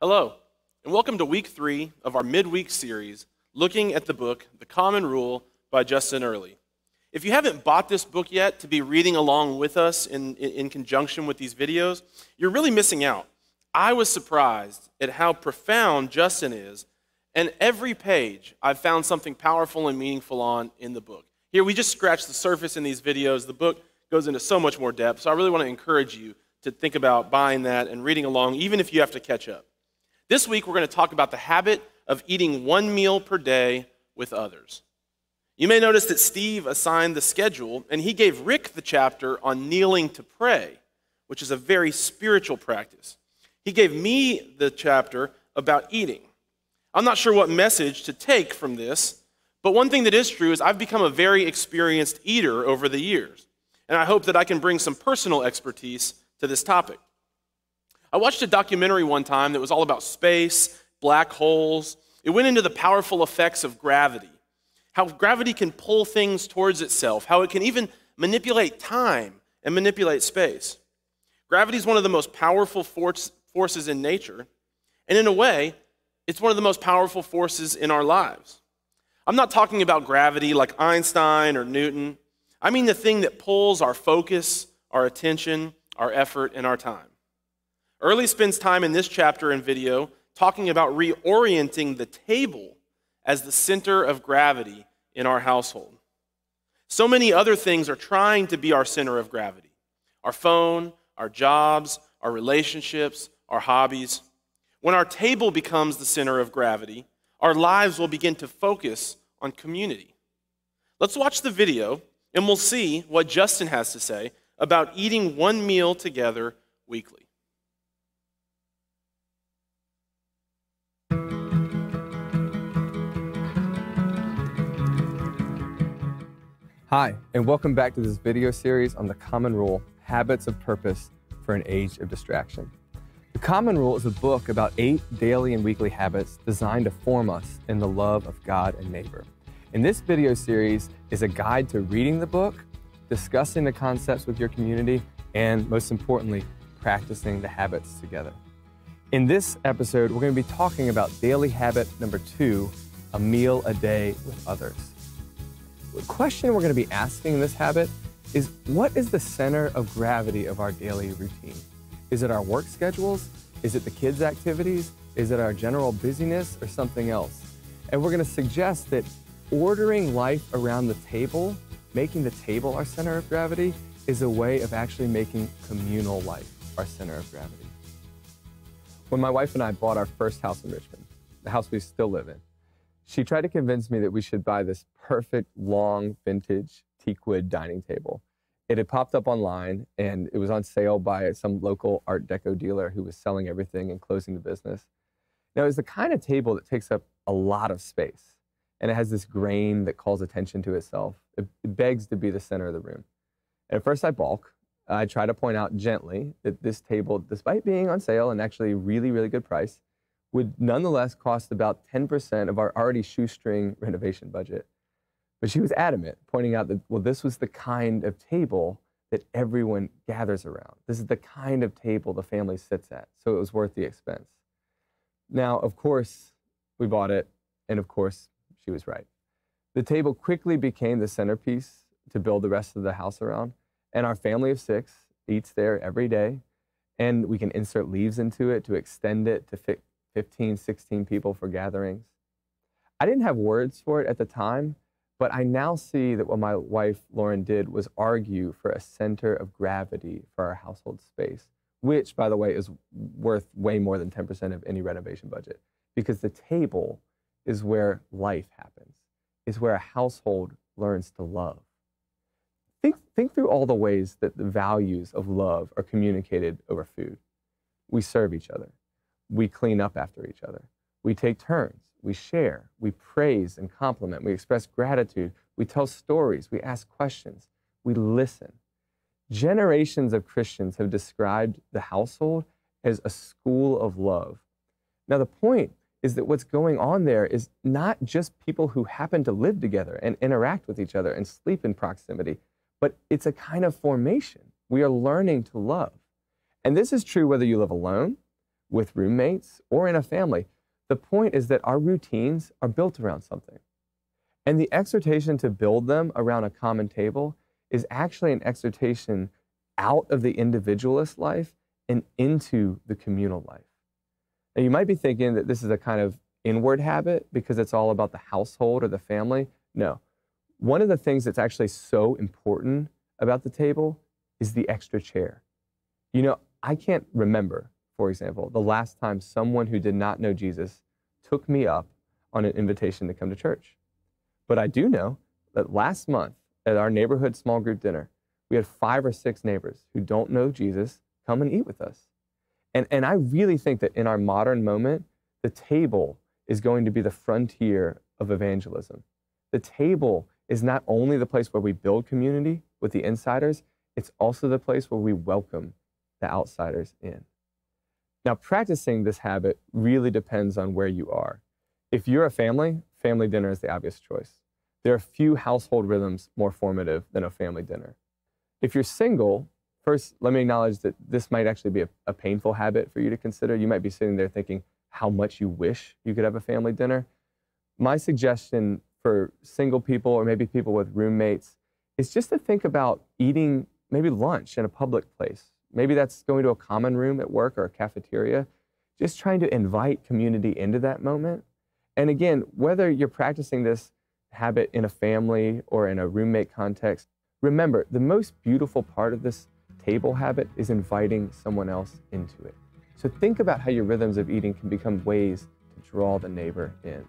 Hello, and welcome to week 3 of our midweek series, looking at the book, The Common Rule by Justin Earley. If you haven't bought this book yet to be reading along with us in conjunction with these videos, you're really missing out. I was surprised at how profound Justin is, and every page I've found something powerful and meaningful on in the book. Here, we just scratched the surface in these videos. The book goes into so much more depth, so I really want to encourage you to think about buying that and reading along, even if you have to catch up. This week, we're going to talk about the habit of eating one meal per day with others. You may notice that Steve assigned the schedule, and he gave Rick the chapter on kneeling to pray, which is a very spiritual practice. He gave me the chapter about eating. I'm not sure what message to take from this, but one thing that is true is I've become a very experienced eater over the years, and I hope that I can bring some personal expertise to this topic. I watched a documentary one time that was all about space, black holes. It went into the powerful effects of gravity, how gravity can pull things towards itself, how it can even manipulate time and manipulate space. Gravity is one of the most powerful forces in nature, and in a way, it's one of the most powerful forces in our lives. I'm not talking about gravity like Einstein or Newton. I mean the thing that pulls our focus, our attention, our effort, and our time. Earley spends time in this chapter and video talking about reorienting the table as the center of gravity in our household. So many other things are trying to be our center of gravity. Our phone, our jobs, our relationships, our hobbies. When our table becomes the center of gravity, our lives will begin to focus on community. Let's watch the video and we'll see what Justin has to say about eating one meal together weekly. Hi, and welcome back to this video series on the Common Rule, Habits of Purpose for an Age of Distraction. The Common Rule is a book about 8 daily and weekly habits designed to form us in the love of God and neighbor. And this video series is a guide to reading the book, discussing the concepts with your community, and most importantly, practicing the habits together. In this episode, we're going to be talking about daily habit number 2, a meal a day with others. The question we're going to be asking in this habit is, what is the center of gravity of our daily routine? Is it our work schedules? Is it the kids' activities? Is it our general busyness or something else? And we're going to suggest that ordering life around the table, making the table our center of gravity, is a way of actually making communal life our center of gravity. When my wife and I bought our first house in Richmond, the house we still live in, she tried to convince me that we should buy this perfect, long, vintage teakwood dining table. It had popped up online, and it was on sale by some local Art Deco dealer who was selling everything and closing the business. Now, it's the kind of table that takes up a lot of space, and it has this grain that calls attention to itself. It begs to be the center of the room. And at first I balk. I try to point out gently that this table, despite being on sale and actually really, really good price, would nonetheless cost about 10% of our already shoestring renovation budget. But she was adamant, pointing out that, well, this was the kind of table that everyone gathers around. This is the kind of table the family sits at, so it was worth the expense. Now, of course, we bought it, and of course, she was right. The table quickly became the centerpiece to build the rest of the house around, and our family of 6 eats there every day, and we can insert leaves into it to extend it to fit 15, 16 people for gatherings. I didn't have words for it at the time, but I now see that what my wife, Lauren, did was argue for a center of gravity for our household space, which, by the way, is worth way more than 10% of any renovation budget, because the table is where life happens, is where a household learns to love. Think through all the ways that the values of love are communicated over food. We serve each other. We clean up after each other. We take turns. We share. We praise and compliment. We express gratitude. We tell stories. We ask questions. We listen. Generations of Christians have described the household as a school of love. Now, the point is that what's going on there is not just people who happen to live together and interact with each other and sleep in proximity, but it's a kind of formation. We are learning to love. And this is true whether you live alone, with roommates or in a family. The point is that our routines are built around something. And the exhortation to build them around a common table is actually an exhortation out of the individualist life and into the communal life. Now, you might be thinking that this is a kind of inward habit because it's all about the household or the family. No. One of the things that's actually so important about the table is the extra chair. You know, I can't remember, for example, the last time someone who did not know Jesus took me up on an invitation to come to church. But I do know that last month at our neighborhood small group dinner, we had 5 or 6 neighbors who don't know Jesus come and eat with us. And I really think that in our modern moment, the table is going to be the frontier of evangelism. The table is not only the place where we build community with the insiders, it's also the place where we welcome the outsiders in. Now, practicing this habit really depends on where you are. If you're a family, family dinner is the obvious choice. There are few household rhythms more formative than a family dinner. If you're single, first, let me acknowledge that this might actually be a painful habit for you to consider. You might be sitting there thinking how much you wish you could have a family dinner. My suggestion for single people or maybe people with roommates is just to think about eating maybe lunch in a public place. Maybe that's going to a common room at work or a cafeteria. Just trying to invite community into that moment. And again, whether you're practicing this habit in a family or in a roommate context, remember, the most beautiful part of this table habit is inviting someone else into it. So think about how your rhythms of eating can become ways to draw the neighbor in.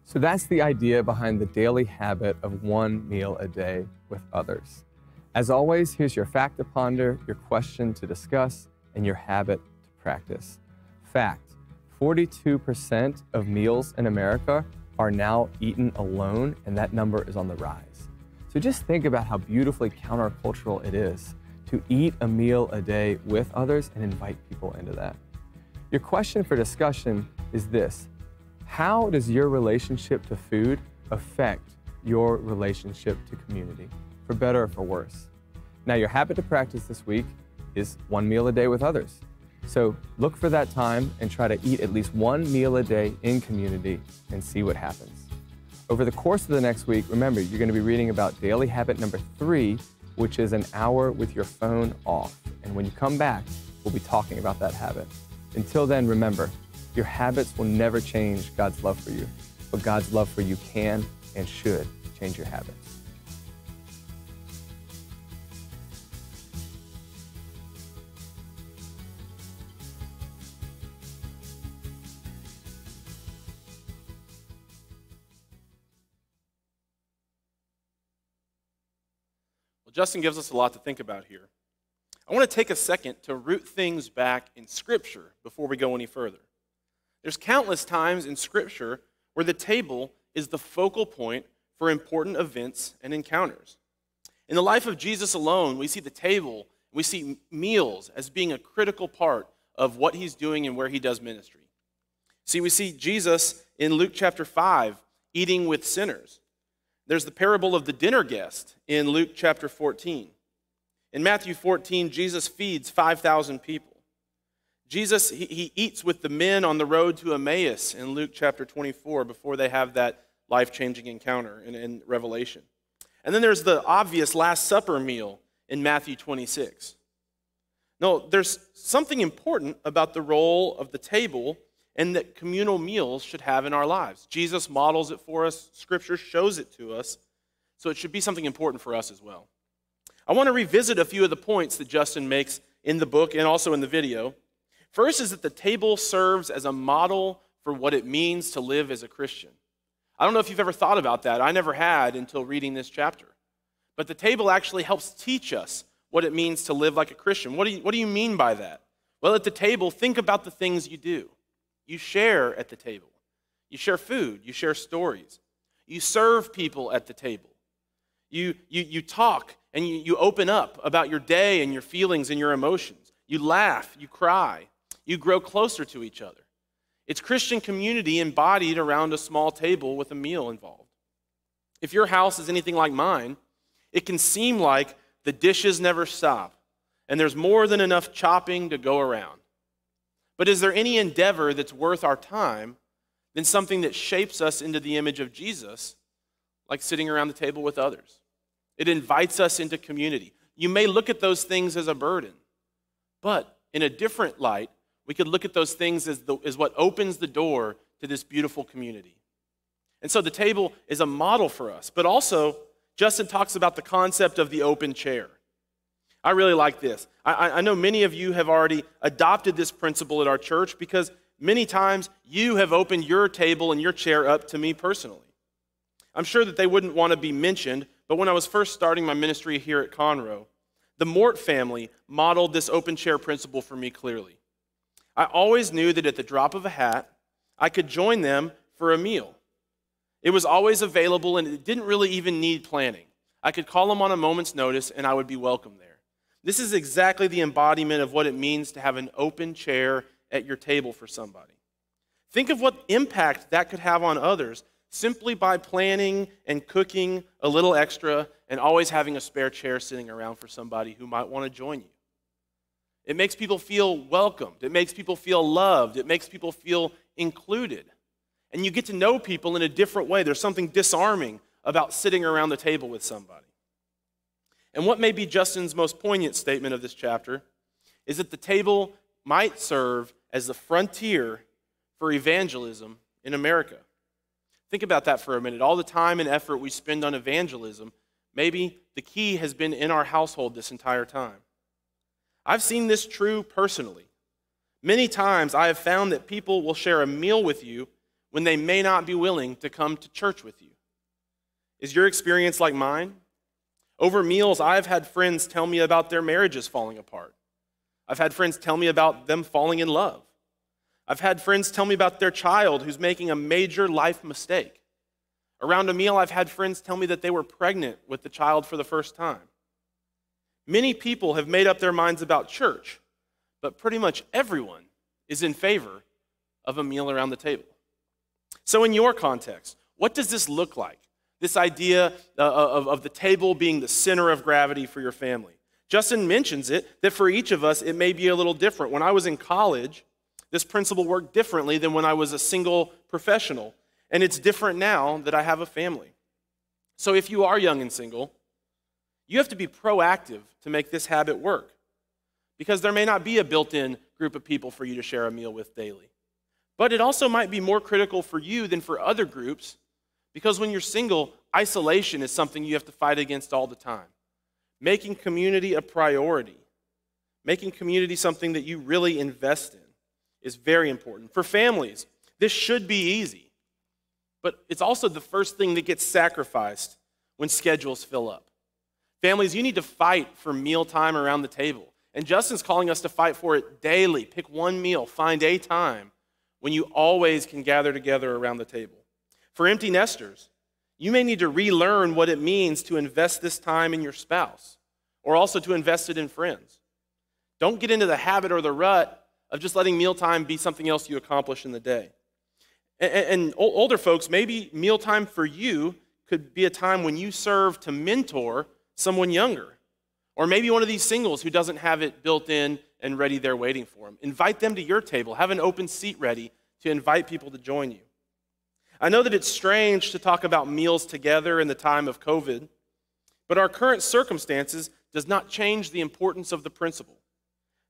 So that's the idea behind the daily habit of one meal a day with others. As always, here's your fact to ponder, your question to discuss, and your habit to practice. Fact: 42% of meals in America are now eaten alone, and that number is on the rise. So just think about how beautifully countercultural it is to eat a meal a day with others and invite people into that. Your question for discussion is this: how does your relationship to food affect your relationship to community, for better or for worse? Now, your habit to practice this week is one meal a day with others. So look for that time and try to eat at least one meal a day in community and see what happens. Over the course of the next week, remember, you're going to be reading about daily habit number 3, which is an hour with your phone off. And when you come back, we'll be talking about that habit. Until then, remember, your habits will never change God's love for you, but God's love for you can and should change your habits. Justin gives us a lot to think about here. I want to take a second to root things back in Scripture before we go any further. There's countless times in Scripture where the table is the focal point for important events and encounters. In the life of Jesus alone, we see the table, we see meals as being a critical part of what he's doing and where he does ministry. See, we see Jesus in Luke chapter 5 eating with sinners. There's the parable of the dinner guest in Luke chapter 14. In Matthew 14, Jesus feeds 5,000 people. Jesus, he eats with the men on the road to Emmaus in Luke chapter 24 before they have that life-changing encounter in Revelation. And then there's the obvious Last Supper meal in Matthew 26. No, there's something important about the role of the table and that communal meals should have in our lives. Jesus models it for us. Scripture shows it to us. So it should be something important for us as well. I want to revisit a few of the points that Justin makes in the book and also in the video. First is that the table serves as a model for what it means to live as a Christian. I don't know if you've ever thought about that. I never had until reading this chapter. But the table actually helps teach us what it means to live like a Christian. What do you mean by that? Well, at the table, think about the things you do. You share at the table. You share food. You share stories. You serve people at the table. You talk and you open up about your day and your feelings and your emotions. You laugh. You cry. You grow closer to each other. It's Christian community embodied around a small table with a meal involved. If your house is anything like mine, it can seem like the dishes never stop and there's more than enough chopping to go around. But is there any endeavor that's worth our time than something that shapes us into the image of Jesus, like sitting around the table with others? It invites us into community. You may look at those things as a burden, but in a different light, we could look at those things as what opens the door to this beautiful community. And so the table is a model for us, but also Justin talks about the concept of the open chair. I really like this. I know many of you have already adopted this principle at our church because many times you have opened your table and your chair up to me personally. I'm sure that they wouldn't want to be mentioned, but when I was first starting my ministry here at Conroe, the Mort family modeled this open chair principle for me clearly. I always knew that at the drop of a hat, I could join them for a meal. It was always available and it didn't really even need planning. I could call them on a moment's notice and I would be welcome there. This is exactly the embodiment of what it means to have an open chair at your table for somebody. Think of what impact that could have on others simply by planning and cooking a little extra and always having a spare chair sitting around for somebody who might want to join you. It makes people feel welcomed. It makes people feel loved. It makes people feel included. And you get to know people in a different way. There's something disarming about sitting around the table with somebody. And what may be Justin's most poignant statement of this chapter is that the table might serve as the frontier for evangelism in America. Think about that for a minute. All the time and effort we spend on evangelism, maybe the key has been in our household this entire time. I've seen this true personally. Many times I have found that people will share a meal with you when they may not be willing to come to church with you. Is your experience like mine? Over meals, I've had friends tell me about their marriages falling apart. I've had friends tell me about them falling in love. I've had friends tell me about their child who's making a major life mistake. Around a meal, I've had friends tell me that they were pregnant with the child for the first time. Many people have made up their minds about church, but pretty much everyone is in favor of a meal around the table. So in your context, what does this look like? This idea of the table being the center of gravity for your family. Justin mentions it, that for each of us, it may be a little different. When I was in college, this principle worked differently than when I was a single professional. And it's different now that I have a family. So if you are young and single, you have to be proactive to make this habit work. Because there may not be a built-in group of people for you to share a meal with daily. But it also might be more critical for you than for other groups, because when you're single, isolation is something you have to fight against all the time. Making community a priority, making community something that you really invest in is very important. For families, this should be easy, but it's also the first thing that gets sacrificed when schedules fill up. Families, you need to fight for mealtime around the table. And Justin's calling us to fight for it daily. Pick one meal, find a time when you always can gather together around the table. For empty nesters, you may need to relearn what it means to invest this time in your spouse, or also to invest it in friends. Don't get into the habit or the rut of just letting mealtime be something else you accomplish in the day. And older folks, maybe mealtime for you could be a time when you serve to mentor someone younger. Or maybe one of these singles who doesn't have it built in and ready there waiting for them. Invite them to your table. Have an open seat ready to invite people to join you. I know that it's strange to talk about meals together in the time of COVID, but our current circumstances does not change the importance of the principle.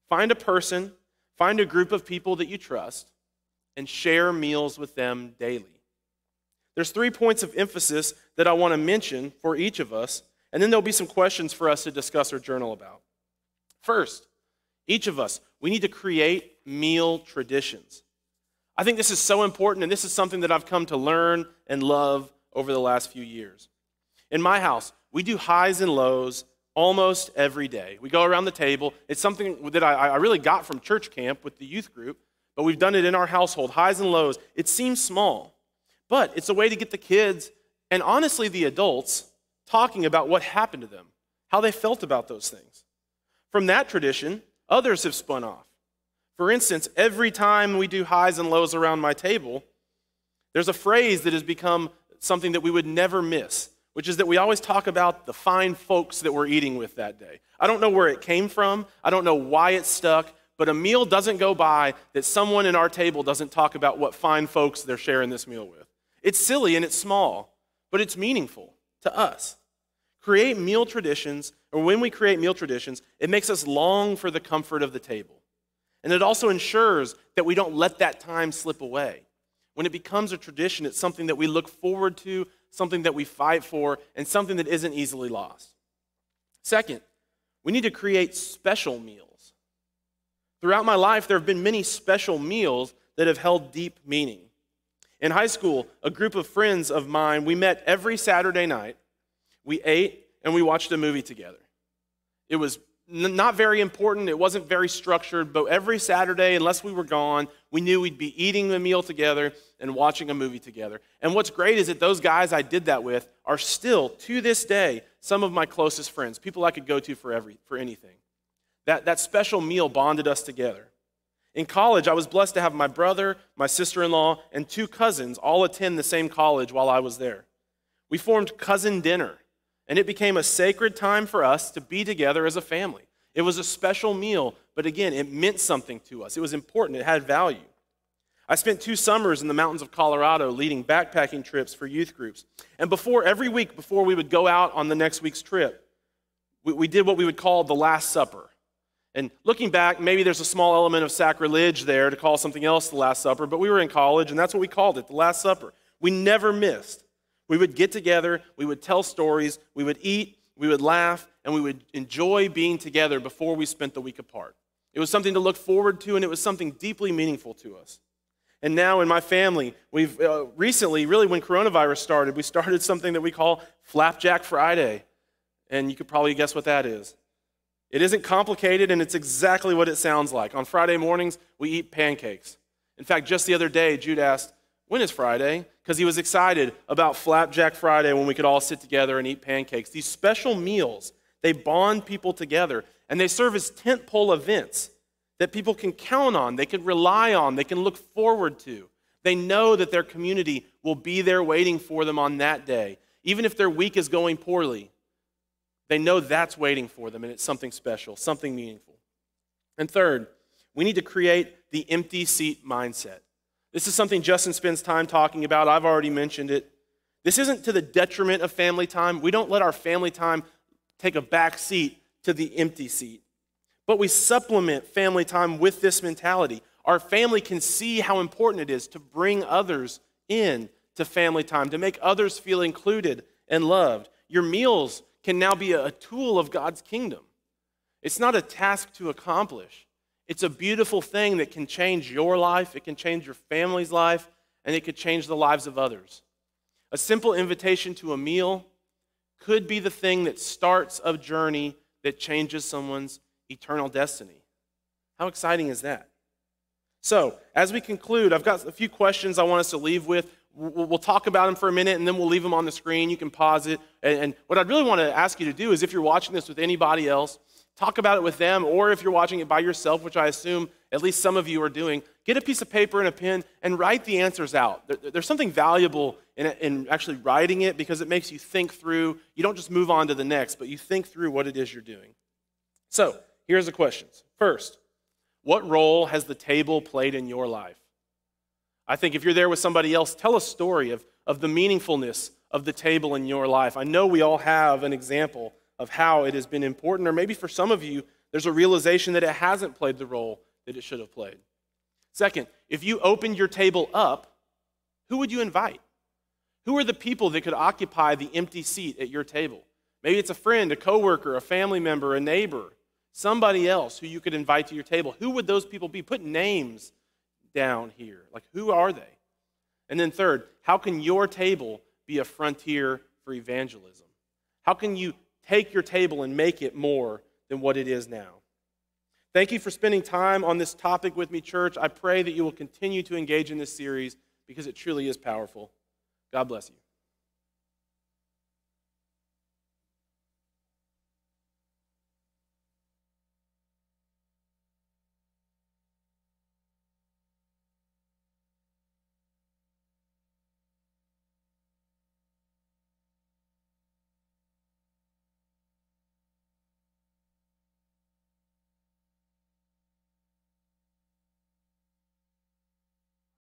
Find a person, find a group of people that you trust, and share meals with them daily. There's 3 points of emphasis that I want to mention for each of us, and then there'll be some questions for us to discuss or journal about. First, each of us, we need to create meal traditions. I think this is so important, and this is something that I've come to learn and love over the last few years. In my house, we do highs and lows almost every day. We go around the table. It's something that I really got from church camp with the youth group, but we've done it in our household, highs and lows. It seems small, but it's a way to get the kids, and honestly the adults, talking about what happened to them, how they felt about those things. From that tradition, others have spun off. For instance, every time we do highs and lows around my table, there's a phrase that has become something that we would never miss, which is that we always talk about the fine folks that we're eating with that day. I don't know where it came from. I don't know why it stuck, but a meal doesn't go by that someone in our table doesn't talk about what fine folks they're sharing this meal with. It's silly and it's small, but it's meaningful to us. Create meal traditions, or when we create meal traditions, it makes us long for the comfort of the table. And it also ensures that we don't let that time slip away. When it becomes a tradition, it's something that we look forward to, something that we fight for, and something that isn't easily lost. Second, we need to create special meals. Throughout my life, there have been many special meals that have held deep meaning. In high school, a group of friends of mine, we met every Saturday night. We ate and we watched a movie together. It was not very important. It wasn't very structured, but every Saturday, unless we were gone, we knew we'd be eating a meal together and watching a movie together. And what's great is that those guys I did that with are still, to this day, some of my closest friends, people I could go to for anything. That special meal bonded us together. In college, I was blessed to have my brother, my sister-in-law, and 2 cousins all attend the same college while I was there. We formed cousin dinner, and it became a sacred time for us to be together as a family. It was a special meal, but again, it meant something to us. It was important. It had value. I spent 2 summers in the mountains of Colorado leading backpacking trips for youth groups. And every week before we would go out on the next week's trip, we did what we would call the Last Supper. And looking back, maybe there's a small element of sacrilege there to call something else the Last Supper, but we were in college, and that's what we called it, the Last Supper. We never missed. We would get together, we would tell stories, we would eat, we would laugh, and we would enjoy being together before we spent the week apart. It was something to look forward to, and it was something deeply meaningful to us. And now in my family, we've recently, really when coronavirus started, we started something that we call Flapjack Friday. And you could probably guess what that is. It isn't complicated, and it's exactly what it sounds like. On Friday mornings, we eat pancakes. In fact, just the other day, Jude asked, "When is Friday?" Because he was excited about Flapjack Friday when we could all sit together and eat pancakes. These special meals, they bond people together, and they serve as tentpole events that people can count on, they can rely on, they can look forward to. They know that their community will be there waiting for them on that day. Even if their week is going poorly, they know that's waiting for them, and it's something special, something meaningful. And third, we need to create the empty seat mindset. This is something Justin spends time talking about. I've already mentioned it. This isn't to the detriment of family time. We don't let our family time take a back seat to the empty seat. But we supplement family time with this mentality. Our family can see how important it is to bring others in to family time, to make others feel included and loved. Your meals can now be a tool of God's kingdom. It's not a task to accomplish. It's a beautiful thing that can change your life, it can change your family's life, and it could change the lives of others. A simple invitation to a meal could be the thing that starts a journey that changes someone's eternal destiny. How exciting is that? So, as we conclude, I've got a few questions I want us to leave with. We'll talk about them for a minute, and then we'll leave them on the screen. You can pause it. And what I'd really want to ask you to do is, if you're watching this with anybody else, talk about it with them, or if you're watching it by yourself, which I assume at least some of you are doing, get a piece of paper and a pen and write the answers out. There's something valuable in actually writing it because it makes you think through. You don't just move on to the next, but you think through what it is you're doing. So, here's the questions. First, what role has the table played in your life? I think if you're there with somebody else, tell a story of the meaningfulness of the table in your life. I know we all have an example of how it has been important, or maybe for some of you, there's a realization that it hasn't played the role that it should have played. Second, if you opened your table up, who would you invite? Who are the people that could occupy the empty seat at your table? Maybe it's a friend, a coworker, a family member, a neighbor, somebody else who you could invite to your table. Who would those people be? Put names down here. Like, who are they? And then third, how can your table be a frontier for evangelism? How can you take your table and make it more than what it is now? Thank you for spending time on this topic with me, church. I pray that you will continue to engage in this series because it truly is powerful. God bless you.